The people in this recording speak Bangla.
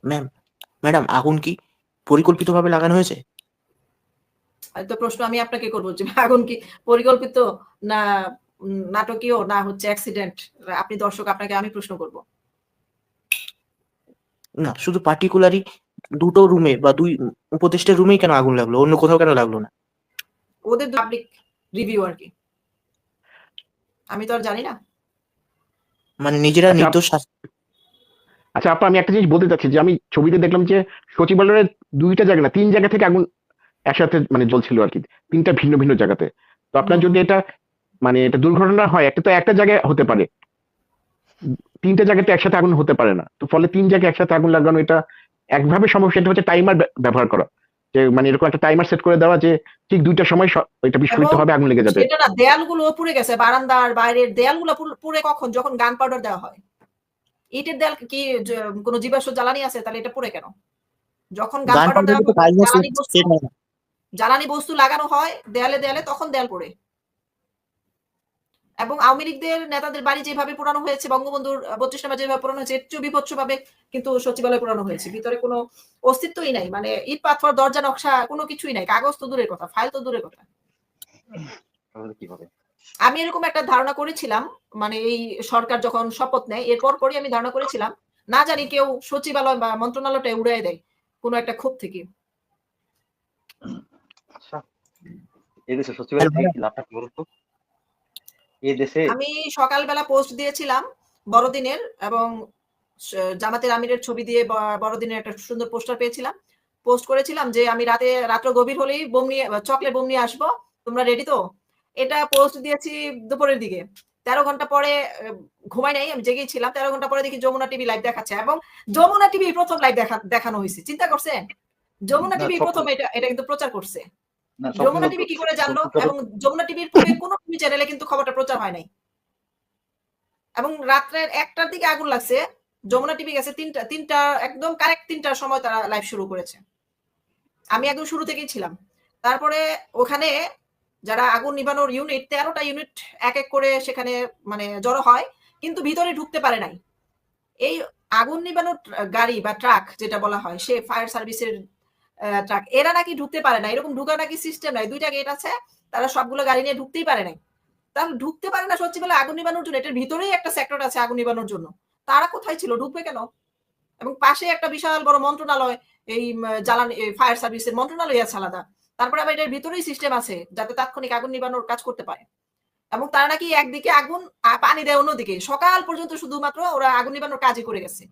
ম্যাম, ম্যাডাম আগুন কি পরিকল্পিতভাবে লাগানো হয়েছে? তো প্রশ্ন আমি আপনাকে করব যে আগুন কি পরিকল্পিত না নাটকীয় না হচ্ছে অ্যাক্সিডেন্ট? আপনি দর্শক, আপনাকে আমি প্রশ্ন করব। না, শুধু পার্টিকুলারই দুটো রুমে বা দুই উপদেষ্টার রুমেই কেন আগুন লাগলো, অন্য কোথাও কেন লাগলো না? ওদের পাবলিক রিভিউ আর কি, আমি তো আর জানি না। মানে নিজেরা আচ্ছা নির্দোষ আচ্ছা আপা, আমি একটা জিনিস বলতে চাচ্ছি যে আমি ছবিতে দেখলাম যে সচিবালয়ের দুইটা জায়গা না 3 জায়গা থেকে আগুন একসাথে মানে জ্বলছিল আর কি, 3টা ভিন্ন ভিন্ন জায়গাতে। তো আপনার যদি এটা মানে এটা দুর্ঘটনা হয়, একটা তো একটা জায়গায় হতে পারে, 3টে জায়গাতে একসাথে আগুন হতে পারে না। তো ফলে 3 জায়গায় একসাথে আগুন লাগানো এটা একভাবে সম্ভব, সেটা হচ্ছে টাইমার ব্যবহার করা, যে মানে এরকম একটা টাইমার সেট করে দেওয়া যে ঠিক 2টার সময় এটা বিস্ফোরিত হবে, আগুন লেগে যাবে। সেটা না, দেয়ালগুলো পুড়ে গেছে, বারান্দার বাইরের দেয়ালগুলো পুড়ে কখন? যখন গান পাউডার দেওয়া হয়। ইটের দেয়াল কি কোনো জীবাশ্ম জ্বালানি আছে? তাহলে এটা পুড়ে কেন? যখন গান গান পাউডার দেওয়া তো হয়, কাজ জ্বালানি বস্তু লাগানো হয় দেয়ালে দেয়ালে, তখন দেয়াল পোড়ে। এবং আওয়ামী লীগদের নেতাদের বাড়ি যেভাবে পোড়ানো হয়েছে, বঙ্গবন্ধুর 32 নম্বর যেভাবে পোড়ানো হয়েছে, এর চেয়ে বিভৎসভাবে কিন্তু সচিবালয় পোড়ানো হয়েছে। ভিতরে কোনো অস্তিত্বই নাই, মানে ইট পাথর দরজা নকশা কোনো কিছুই নাই, কাগজ তো দূরের কথা, ফাইল তো দূরের কথা। আমি এরকম একটা ধারণা করেছিলাম, মানে এই সরকার যখন শপথ নেয় এরপর পরই আমি ধারণা করেছিলাম, না জানি কেউ সচিবালয় বা মন্ত্রণালয়টা উড়াই দেয় কোনো একটা ক্ষোভ থেকে। আচ্ছা, এই দেশে সচিবালয় থেকে কি লাভটা কি বলতো? এই দেশে আমি সকালবেলা পোস্ট দিয়েছিলাম বড়দিনের, এবং জামাতের আমিরের ছবি দিয়ে বড়দিনের একটা সুন্দর পোস্টার পেয়েছিলাম। পোস্ট করেছিলাম যে আমি রাত্র গভীর হলেই বোম নিয়ে, চকলেট বোম নিয়ে আসবো, তোমরা রেডি তো? এটা পোস্ট দিয়েছি দুপুরের দিকে। 13 ঘন্টা পরে ঘুমাই নাই, আমি জেগেই ছিলাম। 13 ঘন্টা পরে দেখি যমুনা টিভি লাইভ দেখাচ্ছে, এবং যমুনা টিভি প্রথম লাইভ দেখানো হয়েছে। চিন্তা করছেন? যমুনা টিভি প্রথম এটা কিন্তু প্রচার করছে। যমুনা টিভি কি করে জানলো? এবং যমুনা টিভির পূর্বে কোনো টিভি চ্যানেলে কিন্তু খবরটা প্রচার হয় নাই। এবং রাত্রের 1টার দিকে আগুন লাগছে, যমুনা টিভি গেছে 3টা একদম কারেক্ট 3টার সময় তারা লাইভ শুরু করেছে। আমি একদম শুরু থেকেই ছিলাম। তারপরে ওখানে যারা আগুন নিভানোর ইউনিট, 13টা ইউনিট এক এক করে সেখানে মানে জড়ো হয়, কিন্তু ভিতরে ঢুকতে পারে নাই। এই আগুন নিভানোর গাড়ি বা ট্রাক যেটা বলা হয়, সে ফায়ার সার্ভিসের ট্রাক, এরা নাকি ঢুকতে পারে না। এরকম ঢুকা নাকি সিস্টেম নাই, 2টা গেট আছে, তারা সবগুলো গাড়ি নিয়ে ঢুকতেই পারে নাই। তাহলে ঢুকতে পারে না সচিবালয় আগুন নিবানোর জন্য? এটার ভিতরেই একটা সেক্টর আছে আগুন নিবানোর জন্য, তারা কোথায় ছিল? ঢুকবে কেন? এবং পাশে একটা বিশাল বড় মন্ত্রণালয়, এই জ্বালানি ফায়ার সার্ভিসের মন্ত্রণালয় আছে আলাদা। তারপরে আবার এটার ভিতরেই সিস্টেম আছে যাতে তাৎক্ষণিক আগুন নিবানোর কাজ করতে পারে। এবং তারা নাকি একদিকে আগুন পানি দেয় অন্যদিকে, সকাল পর্যন্ত শুধুমাত্র ওরা আগুন নিবানোর কাজই করে গেছে।